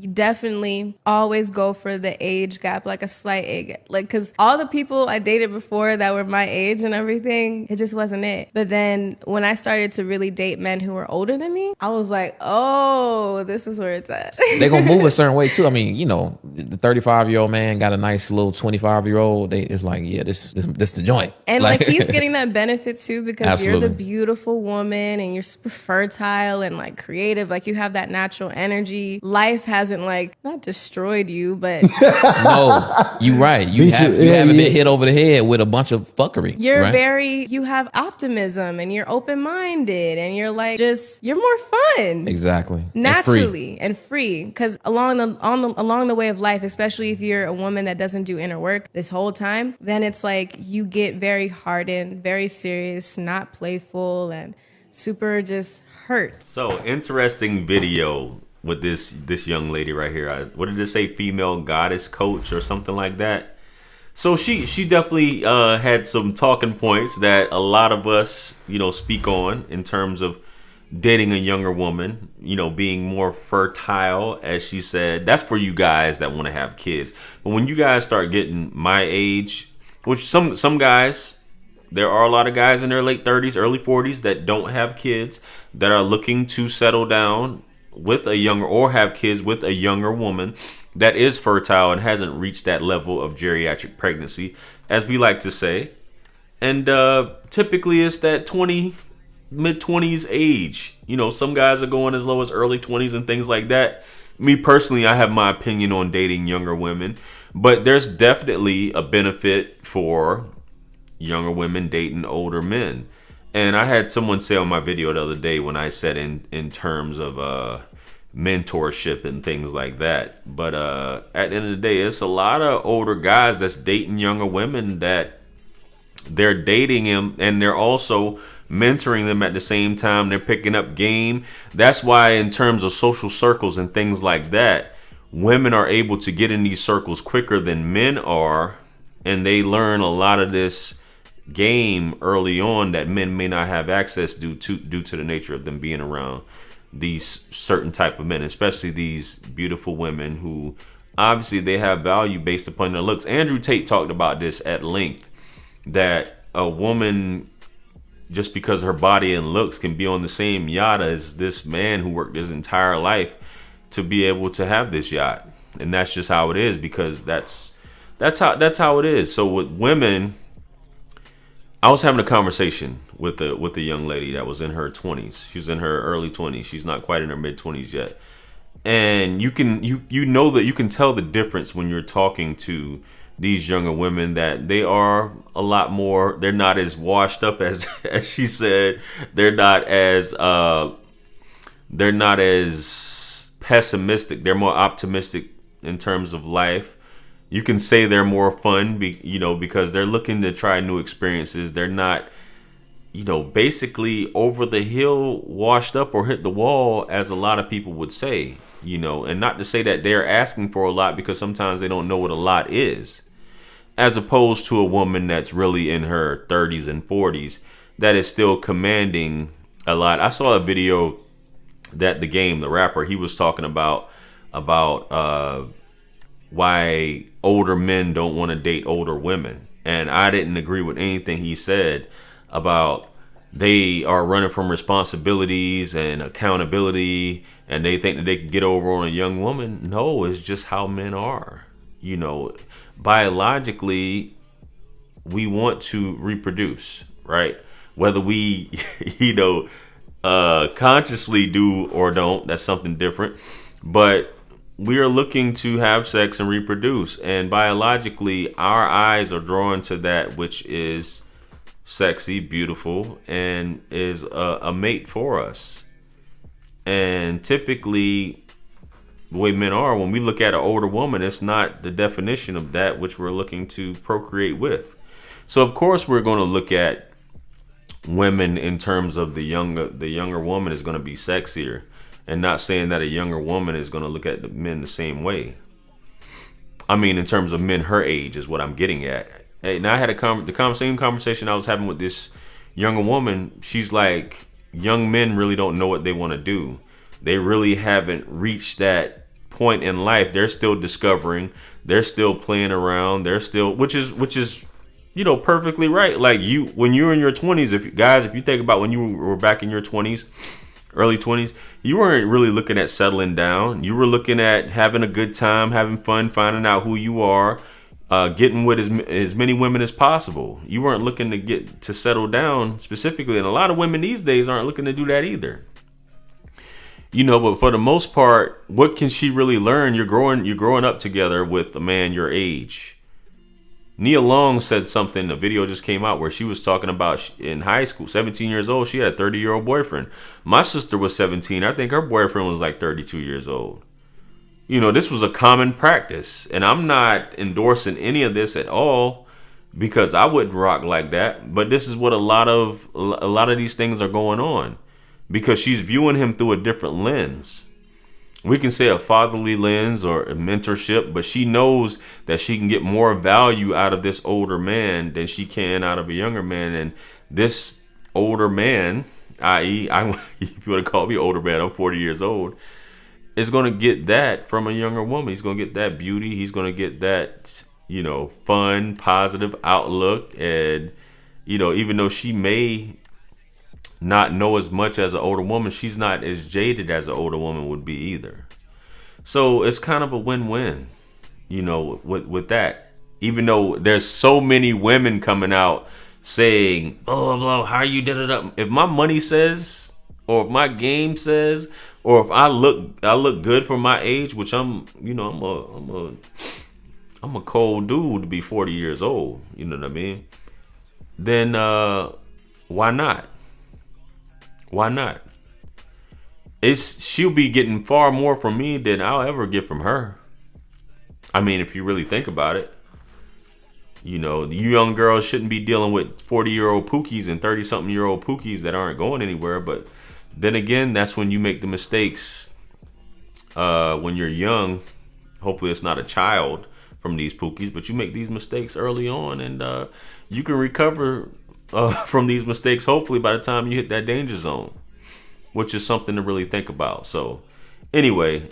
you definitely always go for the age gap, like a slight age gap. Like, because all the people I dated before that were my age and everything, it just wasn't it. But then when I started to really date men who were older than me, I was like, oh, this is where it's at. They gonna move a certain way too. I mean, you know, the 35-year-old man got a nice little 25-year-old. It's like, yeah, this the joint. And like he's getting that benefit too, because you're the Absolutely. beautiful woman and you're super fertile and like creative. Like you have that natural energy. Life hasn't like not destroyed you, but No, you right. You Beat have you. you Yeah, haven't yeah. been hit over the head with a bunch of fuckery. you're right? you have optimism and you're open minded and you're like you're more fun. Exactly. Naturally and free, because along the way of life, especially if you're a woman that doesn't do inner work this whole time, then it's like you get very hardened, very serious, not playful, and super just hurt. So interesting video with this young lady right here. What did it say? Female goddess coach or something like that. So she definitely had some talking points that a lot of us, speak on in terms of dating a younger woman, being more fertile, as she said. That's for you guys that want to have kids. But when you guys start getting my age, which some guys, there are a lot of guys in their late 30s, early 40s that don't have kids, that are looking to settle down with a younger or have kids with a younger woman that is fertile and hasn't reached that level of geriatric pregnancy, as we like to say. And typically it's that mid-20s age. Some guys are going as low as early 20s and things like that. Me personally, I have my opinion on dating younger women, but there's definitely a benefit for younger women dating older men. And I had someone say on my video the other day when I said in terms of mentorship and things like that. But at the end of the day, it's a lot of older guys that's dating younger women that they're dating him and they're also mentoring them at the same time. They're picking up game. That's why in terms of social circles and things like that, women are able to get in these circles quicker than men are, and they learn a lot of this game early on that men may not have access due to the nature of them being around these certain type of men, especially these beautiful women who obviously they have value based upon their looks. Andrew Tate talked about this at length, that a woman, just because her body and looks, can be on the same yacht as this man who worked his entire life to be able to have this yacht. And that's just how it is, because that's how it is. So with women, I was having a conversation with a young lady that was in her 20s. She's in her early 20s. She's not quite in her mid 20s yet. And you can tell the difference when you're talking to these younger women, that they are a lot more, they're not as washed up as she said. They're not as pessimistic. They're more optimistic in terms of life. You can say they're more fun, because they're looking to try new experiences. They're not, basically over the hill, washed up or hit the wall, as a lot of people would say, and not to say that they're asking for a lot, because sometimes they don't know what a lot is, as opposed to a woman that's really in her 30s and 40s that is still commanding a lot. I saw a video that the rapper, he was talking about why older men don't want to date older women. And I didn't agree with anything he said about they are running from responsibilities and accountability and they think that they can get over on a young woman. No, it's just how men are. Biologically, we want to reproduce, right? Whether we, consciously do or don't, that's something different. But we are looking to have sex and reproduce, and biologically our eyes are drawn to that which is sexy, beautiful, and is a mate for us. And typically the way men are, when we look at an older woman, it's not the definition of that which we're looking to procreate with. So of course we're going to look at women in terms of the younger woman is going to be sexier. And not saying that a younger woman is going to look at the men the same way. I mean, in terms of men her age is what I'm getting at. And I had the same conversation I was having with this younger woman. She's like, young men really don't know what they want to do. They really haven't reached that point in life, they're still discovering, they're still playing around, they're still, which is perfectly right. Like when you're in your 20s, if you think about when you were back in your 20s, early 20s, you weren't really looking at settling down. You were looking at having a good time, having fun, finding out who you are, getting with as many women as possible. You weren't looking to get to settle down specifically, and a lot of women these days aren't looking to do that either. But for the most part, what can she really learn? You're growing up together with a man your age. Nia Long said something, a video just came out where she was talking about in high school, 17 years old, she had a 30-year-old boyfriend. My sister was 17. I think her boyfriend was like 32 years old. This was a common practice, and I'm not endorsing any of this at all because I wouldn't rock like that. But this is what a lot of these things are going on because she's viewing him through a different lens. We can say a fatherly lens or a mentorship, but she knows that she can get more value out of this older man than she can out of a younger man. And this older man, i.e., if you want to call me older man, I'm 40 years old, is going to get that from a younger woman. He's going to get that beauty. He's going to get that, fun, positive outlook. And, even though she may not know as much as an older woman, she's not as jaded as an older woman would be either. So it's kind of a win-win, with that. Even though there's so many women coming out saying, "Oh, how you did it up?" If my money says, or if my game says, or if I look good for my age, which I'm a cold dude to be 40 years old. You know what I mean? Then why not? Why not? She'll be getting far more from me than I'll ever get from her. I mean, if you really think about it, you young girls shouldn't be dealing with 40-year-old pookies and 30-something-year-old pookies that aren't going anywhere. But then again, that's when you make the mistakes when you're young. Hopefully it's not a child from these pookies, but you make these mistakes early on, and you can recover from these mistakes, hopefully, by the time you hit that danger zone, which is something to really think about. So anyway,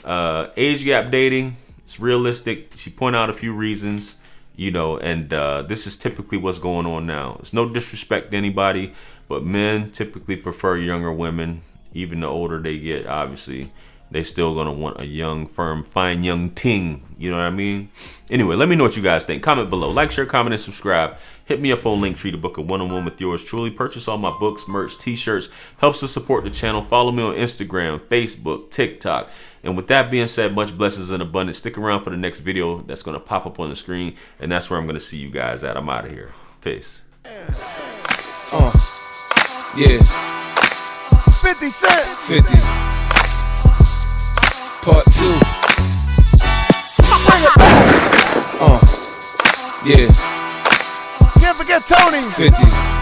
age gap dating, it's realistic. She pointed out a few reasons, and this is typically what's going on now. It's no disrespect to anybody, but men typically prefer younger women. Even the older they get, obviously, they still gonna want a young, firm, fine young ting. You know what I mean? Anyway, let me know what you guys think. Comment below. Like, share, comment, and subscribe. Hit me up on Linktree to book a one-on-one with yours truly. Purchase all my books, merch, t-shirts. Helps to support the channel. Follow me on Instagram, Facebook, TikTok. And with that being said, much blessings and abundance. Stick around for the next video that's going to pop up on the screen. And that's where I'm going to see you guys at. I'm out of here. Peace. Yeah. 50 Cent. 50. Part 2. Bring it back. Yeah. Can't forget Tony. 50.